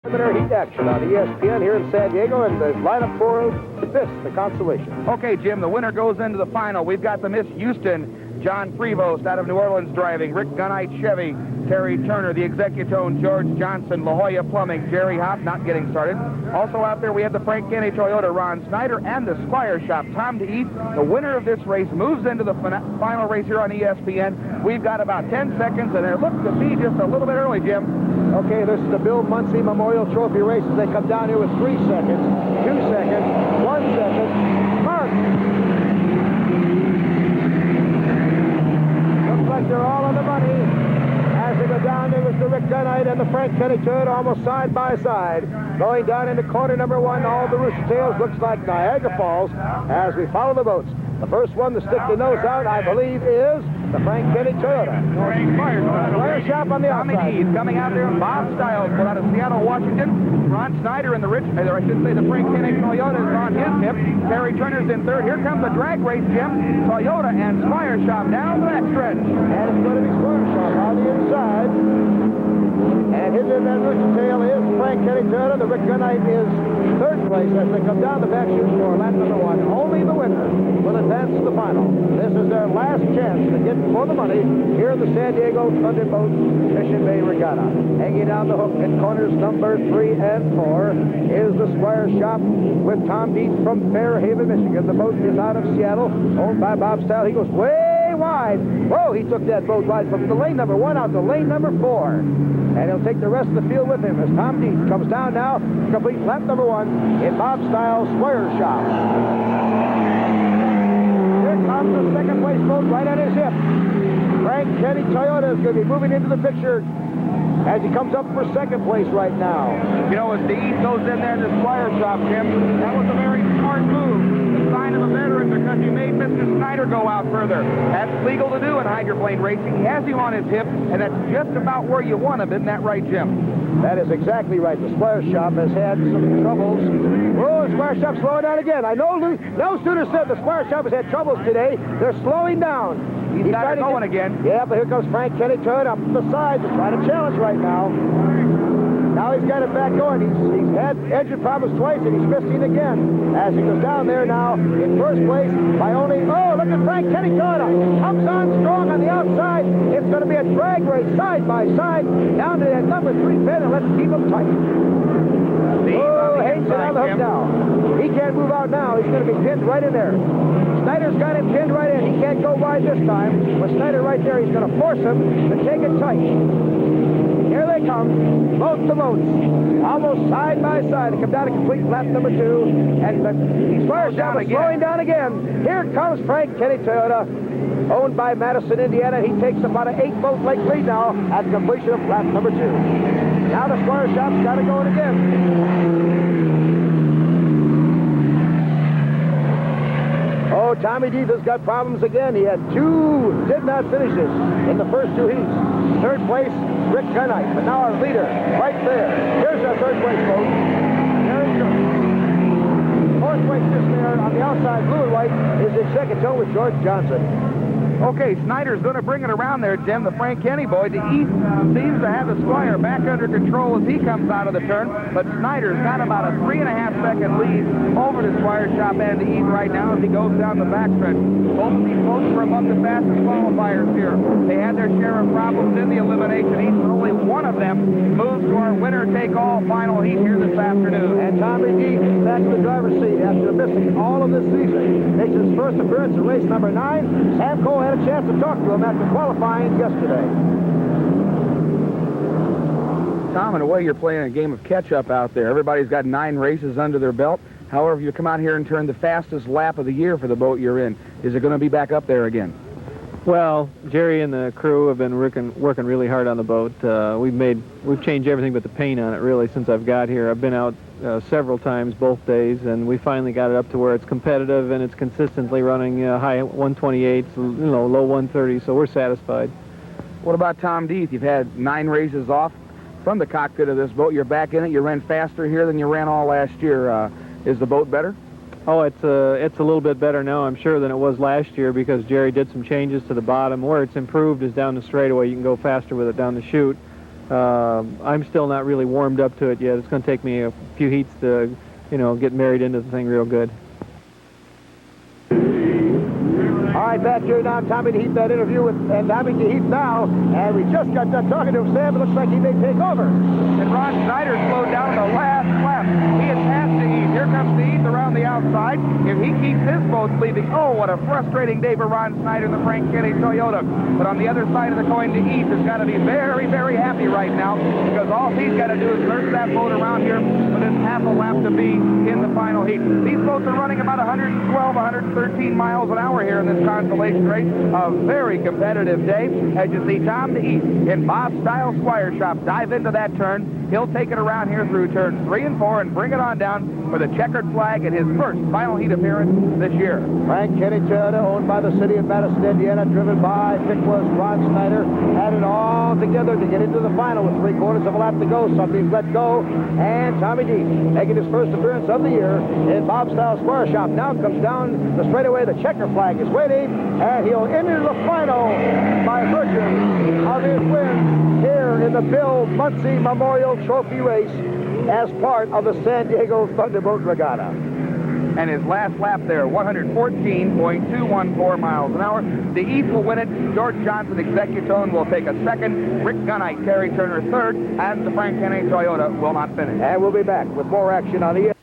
Preliminary heat action on ESPN here in San Diego, and the lineup for this, the consolation. Okay, Jim, the winner goes into the final. We've got the Miss Houston, John Prevost out of New Orleans driving, Rick Gunite Chevy, Terry Turner, the Executone, George Johnson, La Jolla Plumbing, Jerry Hopp not getting started. Also out there we have the Frank Kenny Toyota, Ron Snyder, and the Squire Shop, Tom DeEath. The winner of this race moves into the final race here on ESPN. We've got about 10 seconds, and it looks to be just a little bit early, Jim. Okay, this is the Bill Muncie Memorial Trophy races. They come down here with 3 seconds, 2 seconds, 1 second. Mark! Looks like they're all on the money. As they go down, there was the Rick Gunite and the Frank Kenny Toyota almost side by side. Going down into corner number 1, all the rooster tails looks like Niagara Falls as we follow the boats. The first one to stick the nose out, I believe, is the Frank Kenny Toyota. Squire Shop on the outside. Tommy Dees coming out there. Bob Stiles out of Seattle, Washington. Ron Snyder in the the Frank Kenny Toyota is on his hip. Terry Turner's in third. Here comes the drag race, Jim. Toyota and Squire Shop down the back stretch. And it's going to be Squire Shop on the inside. And hidden in that rooster tail is Frank Kenny Toyota. The Rick Gunite is third place as they come down the back chute for lap number 1. Only the winner will advance to the final. This is their last chance to get for the money here in the San Diego Thunderbolt Mission Bay Regatta. Hanging down the hook in corners number 3 and 4 is the Squire Shop with Tom Deet from Fairhaven, Michigan. The boat is out of Seattle, owned by Bob Style. He goes way wide. Whoa, he took that boat wide from the lane number 1 out to lane number 4. And he'll take the rest of the field with him as Tom Deet comes down now, complete lap number 1 in Bob Stiles' Squire Shop. Here comes the second place boat right on his hip. Frank Kenny Toyota is going to be moving into the picture as he comes up for second place right now. You know, as DeEath goes in there in the Squire Shop, Jim, that was a very smart move. The sign of a veteran because he made Mr. Snyder go out further. That's legal to do in hydroplane racing. He has him on his hip, and that's just about where you want him. Isn't that right, Jim? That is exactly right. The Squire Shop has had some troubles. Oh, the Squire Shop's slowing down again. I know no student said the Squire Shop has had troubles today. They're slowing down. He's got it going again. Yeah, but here comes Frank Kenny Toyota up the side to try to challenge right now. Now he's got it back going. He's had engine problems twice, and he's missing again. As he goes down there now in first place by only... Oh, look at Frank Kenny Toyota. Comes on strong on the outside. It's going to be a drag race side by side down to that number 3 pin, and let's keep him tight. Oh, Haynes on the hook now. He can't move out now. He's going to be pinned right in there. Snyder's got him pinned right in. He can't go wide this time. With Snyder right there, he's going to force him to take it tight. Here they come, boat to boats, almost side by side to come down to complete lap number 2. And the Squire Shop is slowing down again. Here comes Frank Kenny Toyota, owned by Madison, Indiana. He takes about an 8-boat length lead now at completion of lap number 2. Now the Squire Shop's got it going again. Oh, Tommy Deeth has got problems again. He had 2, did not finish it in the first 2 heats. Third place, Rick Gunite, but now our leader right there. Here's our third place boat. There he goes. Fourth place just there on the outside, blue and white, is the Executone with George Johnson. Okay, Snyder's going to bring it around there, Jim, the Frank Kenny boy. DeEath seems to have the Squire back under control as he comes out of the turn, but Snyder's got about a 3.5-second lead over the Squire Shop and DeEath right now as he goes down the backstretch. Both of these boats were among the fastest qualifiers here. They had their share of problems in the elimination heat, but only one of them moves to our winner-take-all final heat here this afternoon. And Tommy Deeth back in the driver's seat after missing all of this season. Makes his first appearance in race number 9. Sam Cole had a chance to talk to him after qualifying yesterday. Tom, in a way, you're playing a game of catch-up out there. Everybody's got 9 races under their belt. However, you come out here and turn the fastest lap of the year for the boat you're in. Is it going to be back up there again? Well, Jerry and the crew have been working really hard on the boat. We've changed everything but the paint on it, really, since I've got here. I've been out several times both days, and we finally got it up to where it's competitive and it's consistently running high 128s, low 130s, so we're satisfied. What about Tom Deeth? You've had 9 races off from the cockpit of this boat. You're back in it. You ran faster here than you ran all last year. Is the boat better? Oh, it's a little bit better now, I'm sure, than it was last year because Jerry did some changes to the bottom. Where it's improved is down the straightaway. You can go faster with it down the chute. I'm still not really warmed up to it yet. It's going to take me a few heats to, get married into the thing real good. All right, back here now, Tommy DeHeath, that interview with Tommy DeHeath now, and we just got done talking to him, Sam. It looks like he may take over. And Ron Snyder slowed down the last lap. He had passed DeHeath. Here comes DeHeath around the outside. If he keeps his boat leaving, oh, what a frustrating day for Ron Snyder in the Frank Kenny Toyota. But on the other side of the coin, DeHeath has got to be very, very happy right now, because all he's got to do is nurse that boat around here with his half a lap to be in the final heat. These boats are running about 112, 113 miles an hour here in this consolation race. A very competitive day. As you see Tom DeHeath in Bob Style Squire Shop dive into that turn. He'll take it around here through turns 3 and 4 and bring it on down for the checkered flag at his first final heat appearance this year. Frank Kenny Toyota, owned by the city of Madison, Indiana, driven by Pickless Ron Snyder, had it all together to get into the final with 3/4 of a lap to go. Somebody's let go, and Tommy D making his first appearance of the year in Bob Style Square Shop. Now comes down the straightaway. The checker flag is waiting, and he'll enter the final by virtue of his win here in the Bill Muncie Memorial Trophy Race as part of the San Diego Thunderbolt Regatta. And his last lap there, 114.214 miles an hour. DeHeath will win it. George Johnson, Executone, will take a second. Rick Gunite, Terry Turner third, and the Frank Kenny Toyota will not finish. And we'll be back with more action on the